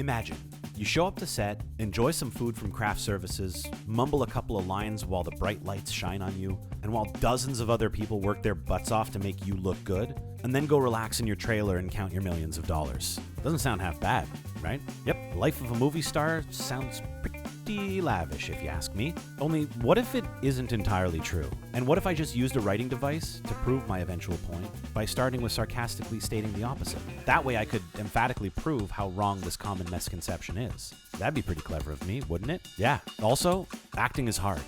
Imagine, you show up to set, enjoy some food from craft services, mumble a couple of lines while the bright lights shine on you, and while dozens of other people work their butts off to make you look good, and then go relax in your trailer and count your millions of dollars. Doesn't sound half bad, right? Yep, the life of a movie star sounds pretty lavish if you ask me. Only, what if it isn't entirely true? And what if I just used a writing device to prove my eventual point by starting with sarcastically stating the opposite? That way I could emphatically prove how wrong this common misconception is. That'd be pretty clever of me, wouldn't it? Yeah. Also, acting is hard.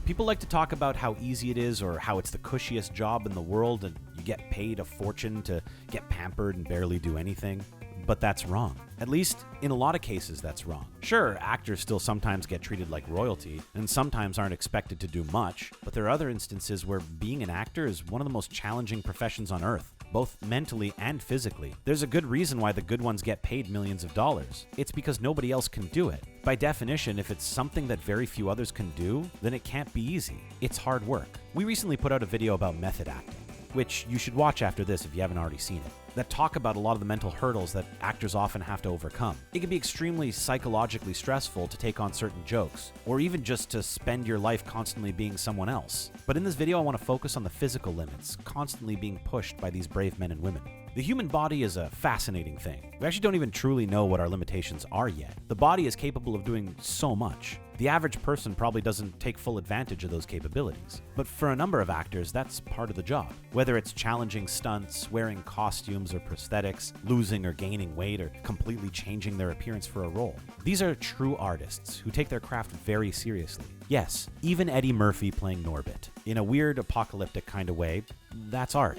People like to talk about how easy it is or how it's the cushiest job in the world and you get paid a fortune to get pampered and barely do anything. But that's wrong. At least, in a lot of cases, that's wrong. Sure, actors still sometimes get treated like royalty, and sometimes aren't expected to do much, but there are other instances where being an actor is one of the most challenging professions on earth, both mentally and physically. There's a good reason why the good ones get paid millions of dollars. It's because nobody else can do it. By definition, if it's something that very few others can do, then it can't be easy. It's hard work. We recently put out a video about method acting, which you should watch after this if you haven't already seen it, that talk about a lot of the mental hurdles that actors often have to overcome. It can be extremely psychologically stressful to take on certain jokes, or even just to spend your life constantly being someone else. But in this video, I want to focus on the physical limits constantly being pushed by these brave men and women. The human body is a fascinating thing. We actually don't even truly know what our limitations are yet. The body is capable of doing so much. The average person probably doesn't take full advantage of those capabilities. But for a number of actors, that's part of the job. Whether it's challenging stunts, wearing costumes or prosthetics, losing or gaining weight, or completely changing their appearance for a role. These are true artists who take their craft very seriously. Yes, even Eddie Murphy playing Norbit. In a weird, apocalyptic kind of way, that's art.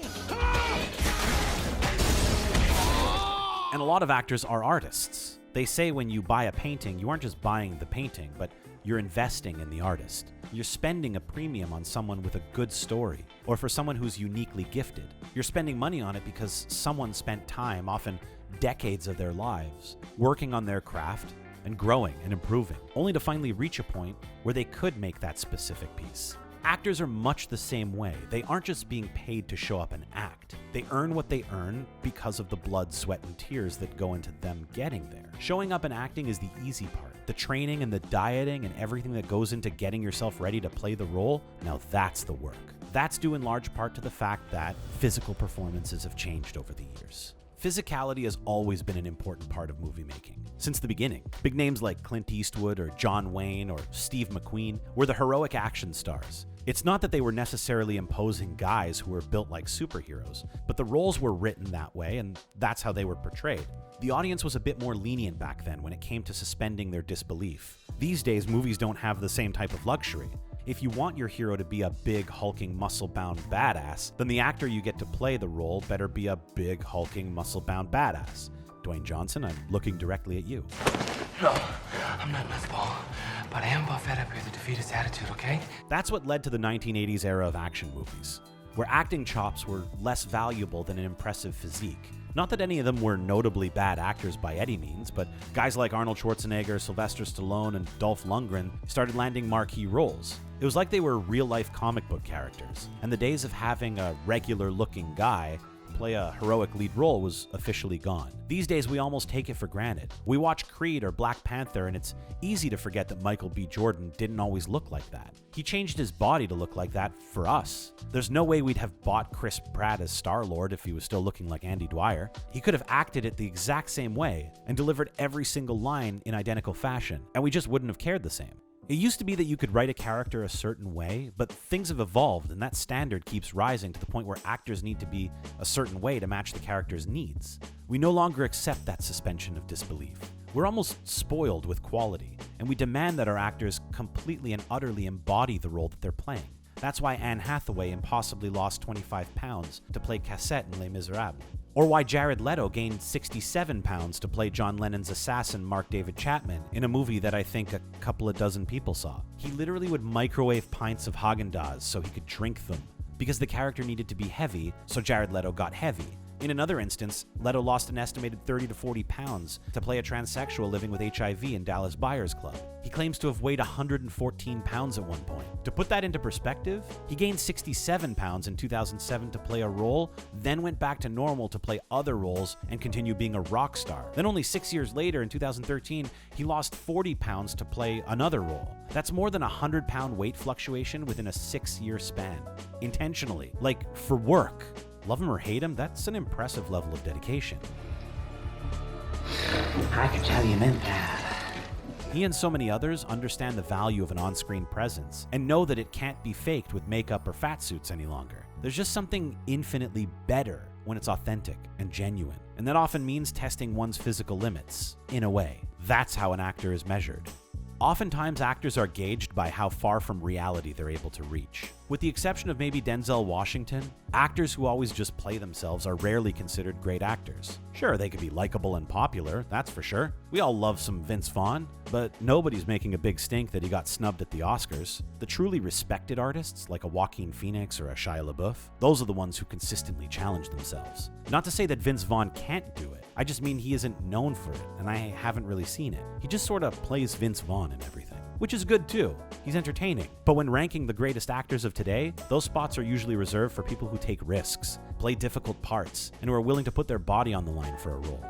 And a lot of actors are artists. They say when you buy a painting, you aren't just buying the painting, but you're investing in the artist. You're spending a premium on someone with a good story, or for someone who's uniquely gifted. You're spending money on it because someone spent time, often decades of their lives, working on their craft and growing and improving, only to finally reach a point where they could make that specific piece. Actors are much the same way. They aren't just being paid to show up and act. They earn what they earn because of the blood, sweat, and tears that go into them getting there. Showing up and acting is the easy part. The training and the dieting and everything that goes into getting yourself ready to play the role, now that's the work. That's due in large part to the fact that physical performances have changed over the years. Physicality has always been an important part of movie making. Since the beginning, big names like Clint Eastwood or John Wayne or Steve McQueen were the heroic action stars. It's not that they were necessarily imposing guys who were built like superheroes, but the roles were written that way and that's how they were portrayed. The audience was a bit more lenient back then when it came to suspending their disbelief. These days, movies don't have the same type of luxury. If you want your hero to be a big, hulking, muscle-bound badass, then the actor you get to play the role better be a big, hulking, muscle-bound badass. Dwayne Johnson, I'm looking directly at you. No, I'm not nutsball, but I am about fed up with the defeatist attitude, okay? That's what led to the 1980s era of action movies, where acting chops were less valuable than an impressive physique. Not that any of them were notably bad actors by any means, but guys like Arnold Schwarzenegger, Sylvester Stallone, and Dolph Lundgren started landing marquee roles. It was like they were real-life comic book characters, and the days of having a regular-looking guy play a heroic lead role was officially gone. These days, we almost take it for granted. We watch Creed or Black Panther, and it's easy to forget that Michael B. Jordan didn't always look like that. He changed his body to look like that for us. There's no way we'd have bought Chris Pratt as Star-Lord if he was still looking like Andy Dwyer. He could have acted it the exact same way and delivered every single line in identical fashion, and we just wouldn't have cared the same. It used to be that you could write a character a certain way, but things have evolved and that standard keeps rising to the point where actors need to be a certain way to match the character's needs. We no longer accept that suspension of disbelief. We're almost spoiled with quality, and we demand that our actors completely and utterly embody the role that they're playing. That's why Anne Hathaway impossibly lost 25 pounds to play Cassette in Les Miserables. Or why Jared Leto gained 67 pounds to play John Lennon's assassin Mark David Chapman in a movie that I think a couple of dozen people saw. He literally would microwave pints of Haagen-Dazs so he could drink them. Because the character needed to be heavy, so Jared Leto got heavy. In another instance, Leto lost an estimated 30 to 40 pounds to play a transsexual living with HIV in Dallas Buyers Club. He claims to have weighed 114 pounds at one point. To put that into perspective, he gained 67 pounds in 2007 to play a role, then went back to normal to play other roles and continue being a rock star. Then only 6 years later, in 2013, he lost 40 pounds to play another role. That's more than a 100-pound weight fluctuation within a 6-year span. Intentionally. Like, for work. Love him or hate him, that's an impressive level of dedication. I could tell you meant that. He and so many others understand the value of an on-screen presence and know that it can't be faked with makeup or fat suits any longer. There's just something infinitely better when it's authentic and genuine, and that often means testing one's physical limits, in a way. That's how an actor is measured. Oftentimes, actors are gauged by how far from reality they're able to reach. With the exception of maybe Denzel Washington, actors who always just play themselves are rarely considered great actors. Sure, they could be likable and popular, that's for sure. We all love some Vince Vaughn, but nobody's making a big stink that he got snubbed at the Oscars. The truly respected artists, like a Joaquin Phoenix or a Shia LaBeouf, those are the ones who consistently challenge themselves. Not to say that Vince Vaughn can't do it, I just mean he isn't known for it, and I haven't really seen it. He just sort of plays Vince Vaughn in everything. Which is good too. He's entertaining. But when ranking the greatest actors of today, those spots are usually reserved for people who take risks, play difficult parts, and who are willing to put their body on the line for a role.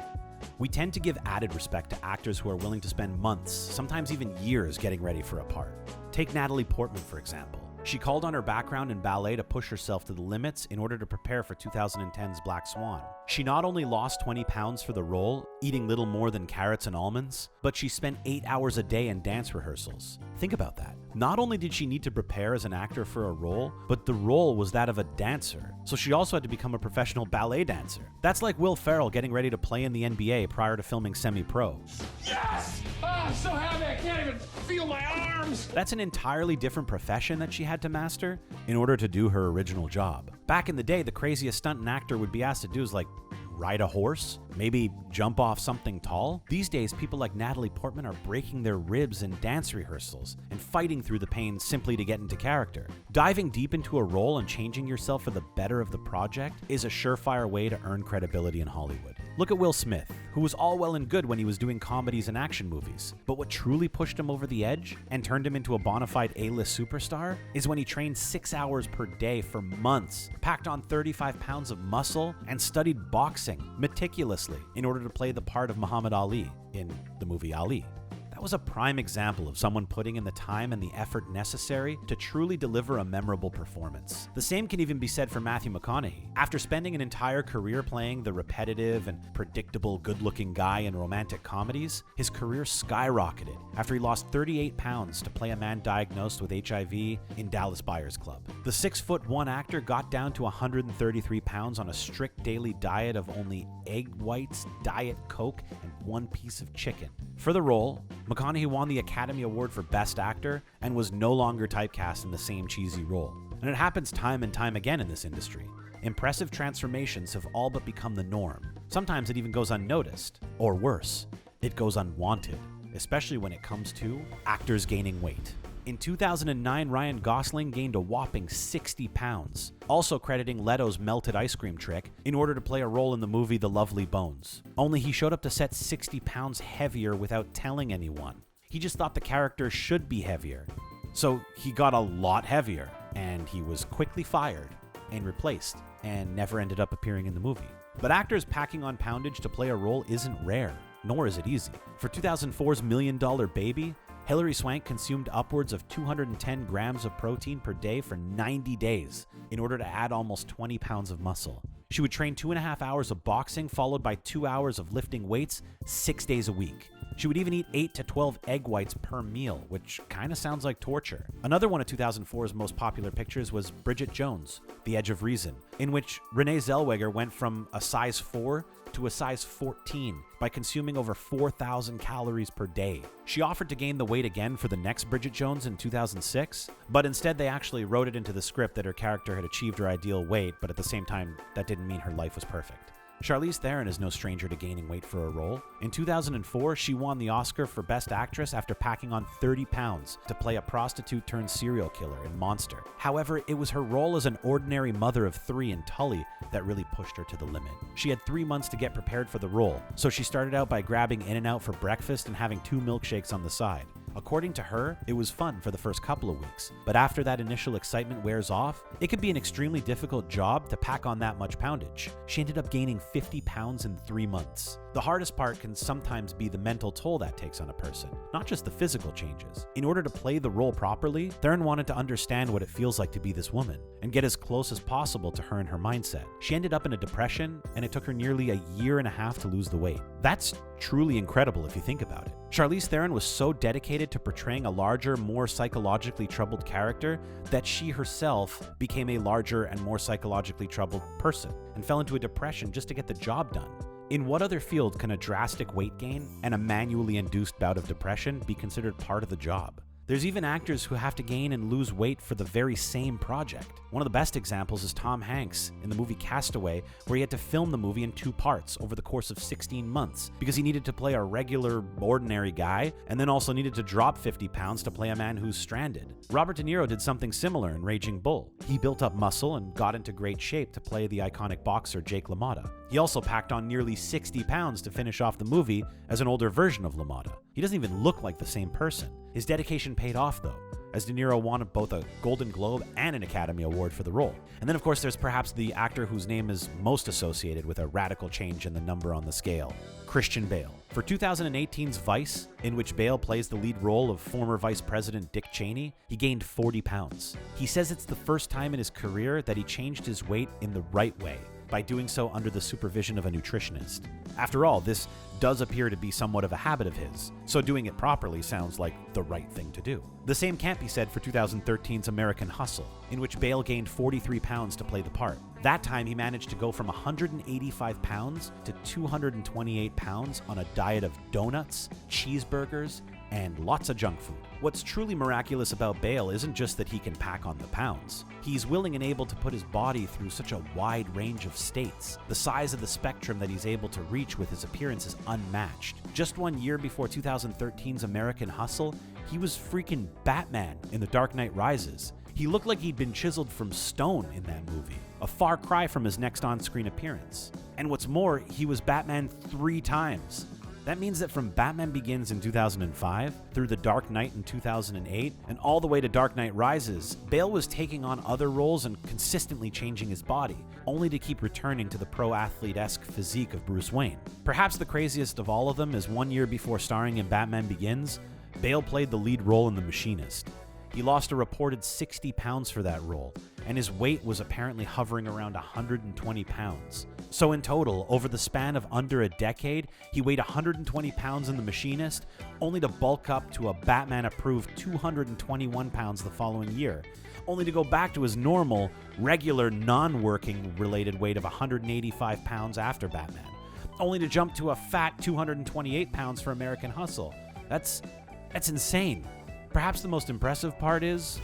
We tend to give added respect to actors who are willing to spend months, sometimes even years, getting ready for a part. Take Natalie Portman, for example. She called on her background in ballet to push herself to the limits in order to prepare for 2010's Black Swan. She not only lost 20 pounds for the role, eating little more than carrots and almonds, but she spent 8 hours a day in dance rehearsals. Think about that. Not only did she need to prepare as an actor for a role, but the role was that of a dancer. So she also had to become a professional ballet dancer. That's like Will Ferrell getting ready to play in the NBA prior to filming Semi-Pro. Yes! Oh, I'm so happy I can't even feel my arms! That's an entirely different profession that she had to master in order to do her original job. Back in the day, the craziest stunt an actor would be asked to do is like ride a horse, maybe jump off something tall. These days, people like Natalie Portman are breaking their ribs in dance rehearsals and fighting through the pain simply to get into character. Diving deep into a role and changing yourself for the better of the project is a surefire way to earn credibility in Hollywood. Look at Will Smith, who was all well and good when he was doing comedies and action movies, but what truly pushed him over the edge and turned him into a bona fide A-list superstar is when he trained 6 hours per day for months, packed on 35 pounds of muscle, and studied boxing meticulously in order to play the part of Muhammad Ali in the movie Ali. That was a prime example of someone putting in the time and the effort necessary to truly deliver a memorable performance. The same can even be said for Matthew McConaughey. After spending an entire career playing the repetitive and predictable good-looking guy in romantic comedies, his career skyrocketed after he lost 38 pounds to play a man diagnosed with HIV in Dallas Buyers Club. The 6'1" actor got down to 133 pounds on a strict daily diet of only egg whites, Diet Coke, and 1 piece of chicken. For the role, McConaughey won the Academy Award for Best Actor and was no longer typecast in the same cheesy role. And it happens time and time again in this industry. Impressive transformations have all but become the norm. Sometimes it even goes unnoticed. Or worse, it goes unwanted, especially when it comes to actors gaining weight. In 2009, Ryan Gosling gained a whopping 60 pounds, also crediting Leto's melted ice cream trick in order to play a role in the movie The Lovely Bones. Only he showed up to set 60 pounds heavier without telling anyone. He just thought the character should be heavier. So he got a lot heavier, and he was quickly fired and replaced, and never ended up appearing in the movie. But actors packing on poundage to play a role isn't rare, nor is it easy. For 2004's $1 Million Baby, Hilary Swank consumed upwards of 210 grams of protein per day for 90 days in order to add almost 20 pounds of muscle. She would train 2.5 hours of boxing, followed by 2 hours of lifting weights 6 days a week. She would even eat 8 to 12 egg whites per meal, which kind of sounds like torture. Another one of 2004's most popular pictures was Bridget Jones, The Edge of Reason, in which Renee Zellweger went from a size 4 to a size 14 by consuming over 4,000 calories per day. She offered to gain the weight again for the next Bridget Jones in 2006, but instead they actually wrote it into the script that her character had achieved her ideal weight, but at the same time, that didn't mean her life was perfect. Charlize Theron is no stranger to gaining weight for a role. In 2004, she won the Oscar for Best Actress after packing on 30 pounds to play a prostitute turned serial killer in Monster. However, it was her role as an ordinary mother of 3 in Tully that really pushed her to the limit. She had 3 months to get prepared for the role, so she started out by grabbing In-N-Out for breakfast and having 2 milkshakes on the side. According to her, it was fun for the first couple of weeks, but after that initial excitement wears off, it could be an extremely difficult job to pack on that much poundage. She ended up gaining 50 pounds in 3 months. The hardest part can sometimes be the mental toll that takes on a person, not just the physical changes. In order to play the role properly, Theron wanted to understand what it feels like to be this woman, and get as close as possible to her and her mindset. She ended up in a depression, and it took her nearly a year and a half to lose the weight. That's truly incredible if you think about it. Charlize Theron was so dedicated to portraying a larger, more psychologically troubled character that she herself became a larger and more psychologically troubled person, and fell into a depression just to get the job done. In what other field can a drastic weight gain and a manually induced bout of depression be considered part of the job? There's even actors who have to gain and lose weight for the very same project. One of the best examples is Tom Hanks in the movie Castaway, where he had to film the movie in 2 parts over the course of 16 months because he needed to play a regular, ordinary guy and then also needed to drop 50 pounds to play a man who's stranded. Robert De Niro did something similar in Raging Bull. He built up muscle and got into great shape to play the iconic boxer Jake LaMotta. He also packed on nearly 60 pounds to finish off the movie as an older version of LaMotta. He doesn't even look like the same person. His dedication paid off though, as De Niro won both a Golden Globe and an Academy Award for the role. And then of course there's perhaps the actor whose name is most associated with a radical change in the number on the scale, Christian Bale. For 2018's Vice, in which Bale plays the lead role of former Vice President Dick Cheney, he gained 40 pounds. He says it's the first time in his career that he changed his weight in the right way, by doing so under the supervision of a nutritionist. After all, this does appear to be somewhat of a habit of his, so doing it properly sounds like the right thing to do. The same can't be said for 2013's American Hustle, in which Bale gained 43 pounds to play the part. That time he managed to go from 185 pounds to 228 pounds on a diet of donuts, cheeseburgers, and lots of junk food. What's truly miraculous about Bale isn't just that he can pack on the pounds. He's willing and able to put his body through such a wide range of states. The size of the spectrum that he's able to reach with his appearance is unmatched. Just 1 year before 2013's American Hustle, he was freaking Batman in The Dark Knight Rises. He looked like he'd been chiseled from stone in that movie, a far cry from his next on-screen appearance. And what's more, he was Batman 3 times. That means that from Batman Begins in 2005, through The Dark Knight in 2008, and all the way to Dark Knight Rises, Bale was taking on other roles and consistently changing his body, only to keep returning to the pro-athlete-esque physique of Bruce Wayne. Perhaps the craziest of all of them is 1 year before starring in Batman Begins, Bale played the lead role in The Machinist. He lost a reported 60 pounds for that role, and his weight was apparently hovering around 120 pounds. So in total, over the span of under a decade, he weighed 120 pounds in The Machinist, only to bulk up to a Batman-approved 221 pounds the following year, only to go back to his normal, regular, non-working related weight of 185 pounds after Batman, only to jump to a fat 228 pounds for American Hustle. That's insane. Perhaps the most impressive part is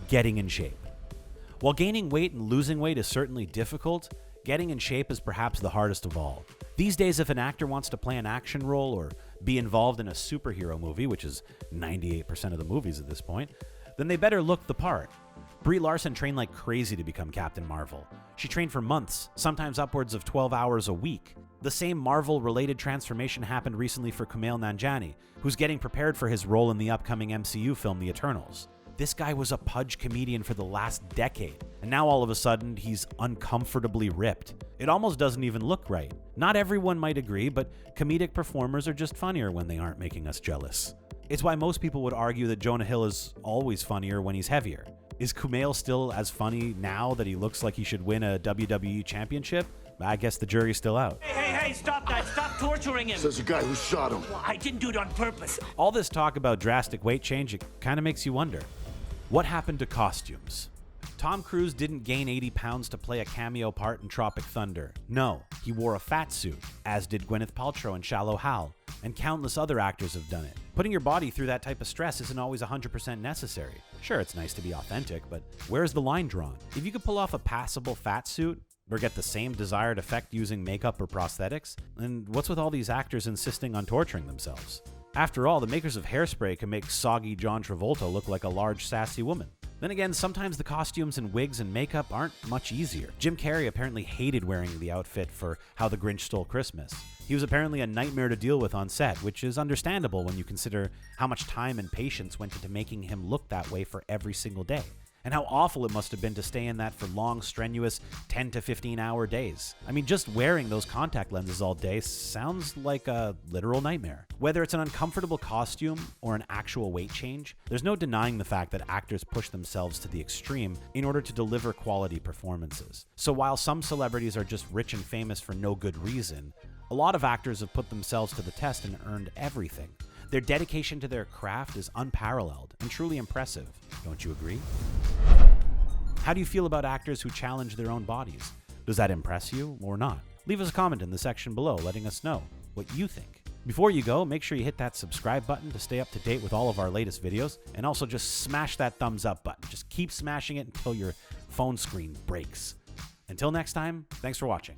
getting in shape. While gaining weight and losing weight is certainly difficult, getting in shape is perhaps the hardest of all. These days, if an actor wants to play an action role or be involved in a superhero movie, which is 98% of the movies at this point, then they better look the part. Brie Larson trained like crazy to become Captain Marvel. She trained for months, sometimes upwards of 12 hours a week. The same Marvel-related transformation happened recently for Kumail Nanjiani, who's getting prepared for his role in the upcoming MCU film The Eternals. This guy was a pudge comedian for the last decade, and now all of a sudden he's uncomfortably ripped. It almost doesn't even look right. Not everyone might agree, but comedic performers are just funnier when they aren't making us jealous. It's why most people would argue that Jonah Hill is always funnier when he's heavier. Is Kumail still as funny now that he looks like he should win a WWE championship? I guess the jury's still out. Hey, stop that. Stop torturing him. Says the guy who shot him. Well, I didn't do it on purpose. All this talk about drastic weight change, it kind of makes you wonder. What happened to costumes? Tom Cruise didn't gain 80 pounds to play a cameo part in Tropic Thunder. No, he wore a fat suit, as did Gwyneth Paltrow in Shallow Hal, and countless other actors have done it. Putting your body through that type of stress isn't always 100% necessary. Sure, it's nice to be authentic, but where's the line drawn? If you could pull off a passable fat suit, or get the same desired effect using makeup or prosthetics? And what's with all these actors insisting on torturing themselves? After all, the makers of Hairspray can make soggy John Travolta look like a large, sassy woman. Then again, sometimes the costumes and wigs and makeup aren't much easier. Jim Carrey apparently hated wearing the outfit for How the Grinch Stole Christmas. He was apparently a nightmare to deal with on set, which is understandable when you consider how much time and patience went into making him look that way for every single day. And how awful it must have been to stay in that for long, strenuous 10 to 15 hour days. I mean, just wearing those contact lenses all day sounds like a literal nightmare. Whether it's an uncomfortable costume or an actual weight change, there's no denying the fact that actors push themselves to the extreme in order to deliver quality performances. So while some celebrities are just rich and famous for no good reason, a lot of actors have put themselves to the test and earned everything. Their dedication to their craft is unparalleled and truly impressive. Don't you agree? How do you feel about actors who challenge their own bodies? Does that impress you or not? Leave us a comment in the section below letting us know what you think. Before you go, make sure you hit that subscribe button to stay up to date with all of our latest videos, and also just smash that thumbs up button. Just keep smashing it until your phone screen breaks. Until next time, thanks for watching.